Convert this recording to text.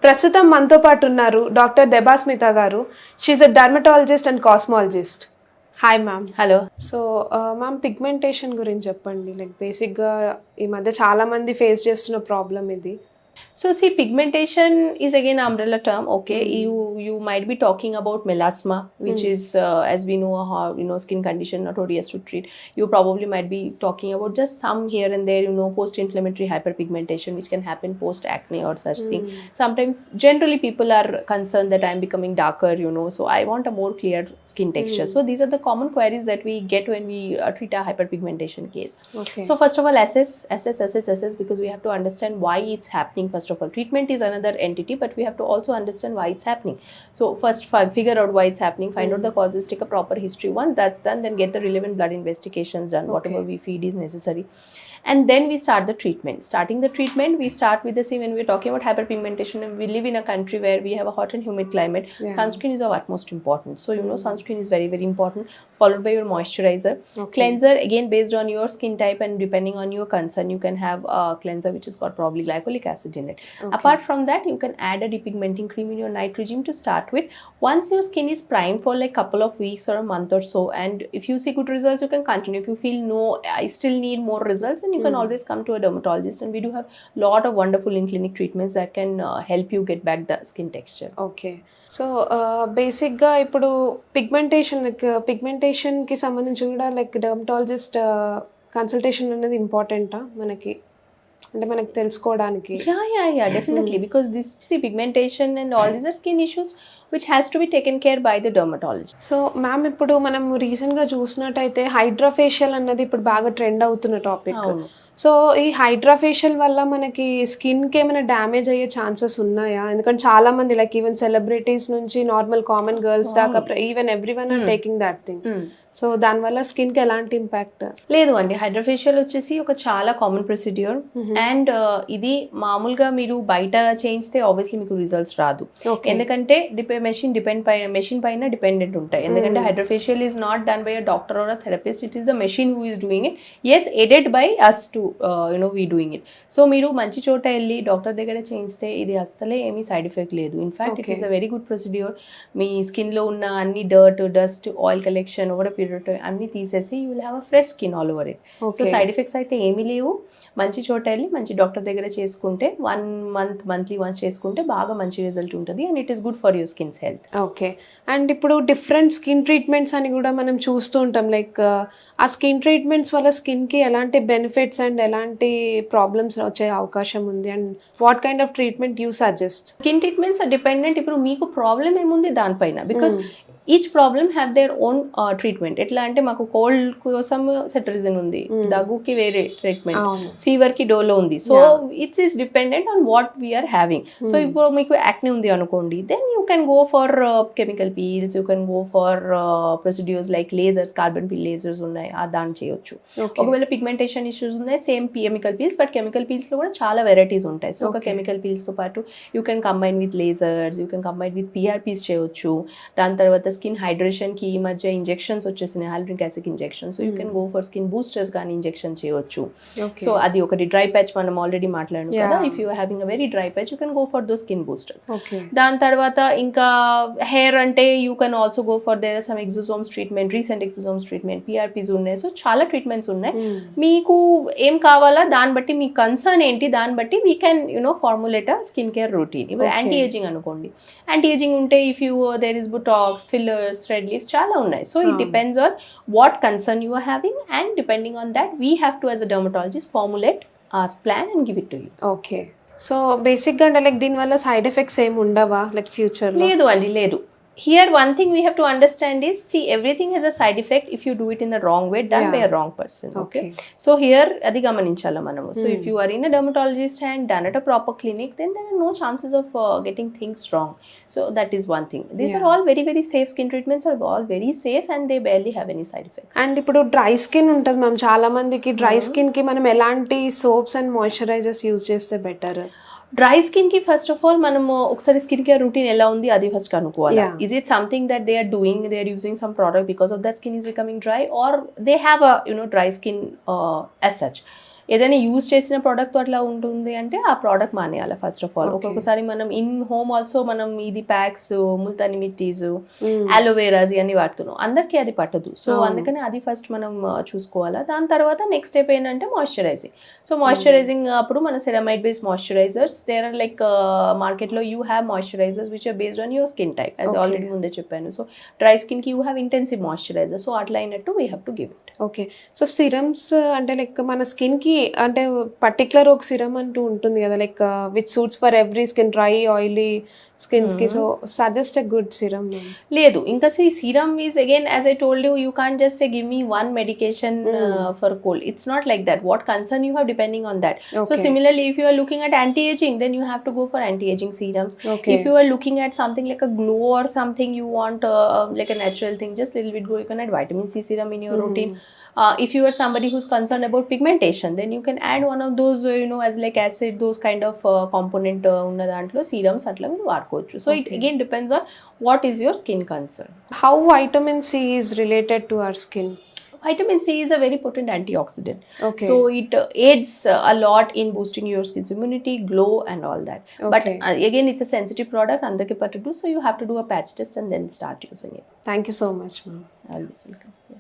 ప్రస్తుతం మనతో పాటు ఉన్నారు డాక్టర్ దెబాస్మిత గారు. She a dermatologist and cosmetologist. Hi ma'am. Hello. So ma'am, pigmentation గురించి చెప్పండి. లైక్ బేసిక్గా ఈ మధ్య చాలా మంది ఫేస్ చేస్తున్న ప్రాబ్లం ఇది. So see, pigmentation is again an umbrella term. Okay, you might be talking about melasma, which is as we know how skin condition notorious to treat. You probably might be talking about just some here and there, post-inflammatory hyperpigmentation, which can happen post-acne or such thing. Sometimes, generally, people are concerned that I'm becoming darker, so I want a more clear skin texture. So these are the common queries that we get when we treat a hyperpigmentation case. Okay. So first of all, assess, because we have to understand why it's happening. First of all, treatment is another entity, but we have to also understand why it's happening. So first figure out why it's happening, find out the causes, take a proper history. Once that's done, then get the relevant blood investigations done. Okay. Whatever we feed is necessary. And then we start the treatment. Starting the treatment, we start with the same. When we're talking about hyperpigmentation, we live in a country where we have a hot and humid climate. Yeah. Sunscreen is of utmost importance. So sunscreen is very, very important, followed by your moisturizer. Okay. Cleanser, again based on your skin type and depending on your concern, you can have a cleanser which has got probably glycolic acid in it. Okay. Apart from that, you can add a depigmenting cream in your night regime to start with. Once your skin is primed for like couple of weeks or a month or so, and if you see good results, you can continue. If you feel no, I still need more results, you can always come to a dermatologist, and we do have lot of wonderful in clinic treatments that can help you get back the skin texture. Okay. So బేసిక్గా ఇప్పుడు పిగ్మెంటేషన్కి సంబంధించి కూడా like dermatologist consultation అనేది ఇంపార్టెంటా మనకి, అంటే మనకి తెలుసుకోవడానికి? Yeah, definitely. Because this pigmentation and all these are skin issues which has to be taken care by the dermatologist. So ma'am, ఇప్పుడు మనం రీసెంట్గా చూసినట్టయితే హైడ్రాఫేషియల్ అన్నది ఇప్పుడు బాగా ట్రెండ్ అవుతున్న టాపిక్. సో ఈ హైడ్రాఫేషియల్ వల్ల మనకి స్కిన్కి ఏమైనా డ్యామేజ్ అయ్యే ఛాన్సెస్ ఉన్నాయా? ఎందుకంటే చాలా మంది లైక్ ఈవెన్ సెలబ్రిటీస్ నుంచి నార్మల్ కామన్ గర్ల్స్ దాకా even everyone are taking that thing. So దానివల్ల స్కిన్కి ఎలాంటి ఇంపాక్ట్? లేదు అండి, హైడ్రాఫేషియల్ వచ్చేసి ఒక చాలా కామన్ ప్రొసీడ్యూర్. అండ్ ఇది మామూలుగా మీరు బయట చేయిస్తే ఆబ్వియస్లీ మీకు రిజల్ట్స్ రాదు. ఎందుకంటే మెషిన్ పైన డిపెండెంట్ ఉంటాయి. ఎందుకంటే hydrafacial is not done by a doctor or a therapist, it is the machine who is doing it. Yes, aided by us to we doing it. So మీరు మంచి చోట వెళ్ళి డాక్టర్ దగ్గర చేయిస్తే ఇది అస్సలే ఏమీ సైడ్ ఎఫెక్ట్ లేదు. In fact it is a very good procedure. మీ స్కిన్లో ఉన్న అన్ని dust, oil collection over period అన్ని తీసేసి you will have a fresh skin all over it. So side effects అయితే ఏమీ లేవు. మంచి చోట వెళ్ళి మంచి డాక్టర్ దగ్గర చేసుకుంటే 1 month మంత్లీ వన్స్ చేసుకుంటే బాగా మంచి రిజల్ట్ ఉంటుంది, and it is good for your skins health. Okay. And ఇప్పుడు డిఫరెంట్ స్కిన్ ట్రీట్మెంట్స్ అని కూడా మనం చూస్తూ ఉంటాం. లైక్ ఆ స్కిన్ ట్రీట్మెంట్స్ వల్ల స్కిన్కి ఎలాంటి బెనిఫిట్స్ అండ్ ఎలాంటి ప్రాబ్లమ్స్ వచ్చే అవకాశం ఉంది, and what kind of treatment you suggest? Skin treatments are dependent. ఇప్పుడు మీకు ప్రాబ్లం ఏముంది దానిపైన, because each problem have their own treatment. ఎట్లా అంటే మాకు కోల్డ్ కోసం సెట్రిజిన్ ఉంది, దగ్గుకి వేరే ట్రీట్మెంట్, ఫీవర్ కి డోలో ఉంది. So it's is dependent on what we're having. So ఇప్పుడు మీకు యాక్నే ఉంది అనుకోండి, then you can go for chemical peels, you can go for procedures like lasers, carbon peel lasers ఉన్నాయి, దాన్ని చేయొచ్చు. ఒకవేళ పిగ్మెంటేషన్ ఇష్యూస్ ఉన్నాయి, same chemical peels, but chemical peels లో కూడా చాలా వెరైటీస్ ఉంటాయి. సో ఒక కెమికల్ పీల్స్ తో పాటు you can combine with lasers, you can combine with PRPs చేయొచ్చు. దాని తర్వాత స్కిన్ హైడ్రేషన్ కి ఈ మధ్య ఇంజెక్షన్స్ వచ్చేసినాయి, hyaluronic acid injection. So you can go for skin boosters కానీ ఇంజెక్షన్ చేయొచ్చు. సో అది ఒకటి. డ్రై ప్యాచ్ మనం ఆల్రెడీ మాట్లాడాం కదా, if you having a very dry patch you can go for those skin boosters. దాని తర్వాత ఇంకా హెయిర్ అంటే you can also go for there some exosomes treatment, recent exosomes treatment, PRPs ఉన్నాయి. So చాలా treatments ఉన్నాయి. మీకు ఏం కావాలా దాన్ని బట్టి, మీ కన్సర్న్ ఏంటి దాన్ని బట్టి we can formulate a skin care routine. ఇప్పుడు యాంటీ ఏజింగ్ అనుకోండి, యాంటీ ఏజింగ్ ఉంటే if you there is Botox, fillers, thread leaves, చాలా ఉన్నాయి. So it depends on what concern you are having, and depending on that we have to as a dermatologist formulate our plan and give it to you. Okay. So బేసిక్గా అంటే like దీనివల్ల side effects ఏమి ఉండవా like future? లేదు అండి, లేదు. Here one thing we have to understand is, see, everything has a side effect if you do it in the wrong way, done by a wrong person. Okay. So here adi gamaninchalla manamu. So if you are in a dermatologist and done at a proper clinic, then there are no chances of getting things wrong. So that is one thing. These are all very, very safe. Skin treatments are all very safe and they barely have any side effect. And ఇప్పుడు dry skin ఉంటుంది ma'am, చాలా మందికి dry skin కి మనం ఎలాంటి soaps and moisturisers use చేస్తే better? Dry skin కి first of all మనము ఒకసారి స్కిన్ కేర్ రూటీన్ ఎలా ఉంది అది ఫస్ట్ కనుక్కోవాలి. Is it something that they are doing, they are using some product because of that skin is becoming dry, or they have a dry skin as such. ఏదైనా use చేసిన product అట్లా ఉంటుంది అంటే ఆ ప్రోడక్ట్ మానేయాలి first of all. ఒక్కొక్కసారి మనం in home also మనం ఇది ప్యాక్స్, ముల్తాని మిట్టీస్, అలోవేరాస్ ఇవన్నీ వాడుతున్నాం, అందరికీ అది పట్టదు. సో అందుకని అది ఫస్ట్ మనం చూసుకోవాలా. దాని తర్వాత నెక్స్ట్ స్టెప్ ఏంటంటే మాయిశ్చరైజింగ్. సో మాయిశ్చరైజింగ్ అప్పుడు మన ceramide based moisturisers there are like మార్కెట్లో you have moisturisers which are based on your skin type, as already ముందే చెప్పాను. సో డ్రై స్కిన్కి you have intensive moisturiser, so అట్లా అయినట్టు we have to give it. Okay. So serums అంటే like మన స్కిన్కి అంటే పర్టికులర్ ఒక సిరమ్ అంటూ ఉంటుంది కదా, like which suits for every skin, dry oily స్కిన్స్కి. So suggest a good serum. లేదు, ఇంకా serum is again as I told you, you can't just say give me one medication for cold. It's not like that. What concern you have depending on that. So similarly if you are looking at anti-aging, then you have to go for anti-aging serums. If you are looking at something like a glow or something, you want like a natural thing, just little bit go, you can add vitamin C serum in your routine. If you are somebody who's concerned about pigmentation, then you can add one of those as like acid, those kind of component ఉన్న దాంట్లో serums అట్లా మీరు వాడుకోవచ్చు. So it again depends on what is your skin concern. How vitamin C is related to our skin? Vitamin C is a very potent antioxidant. Okay. So it aids a lot in boosting your skin's immunity, glow and all that. But again, it's a sensitive product, andarki pattadu, so you have to do a patch test and then start using it. Thank you so much, ma'am. Always welcome. Yeah.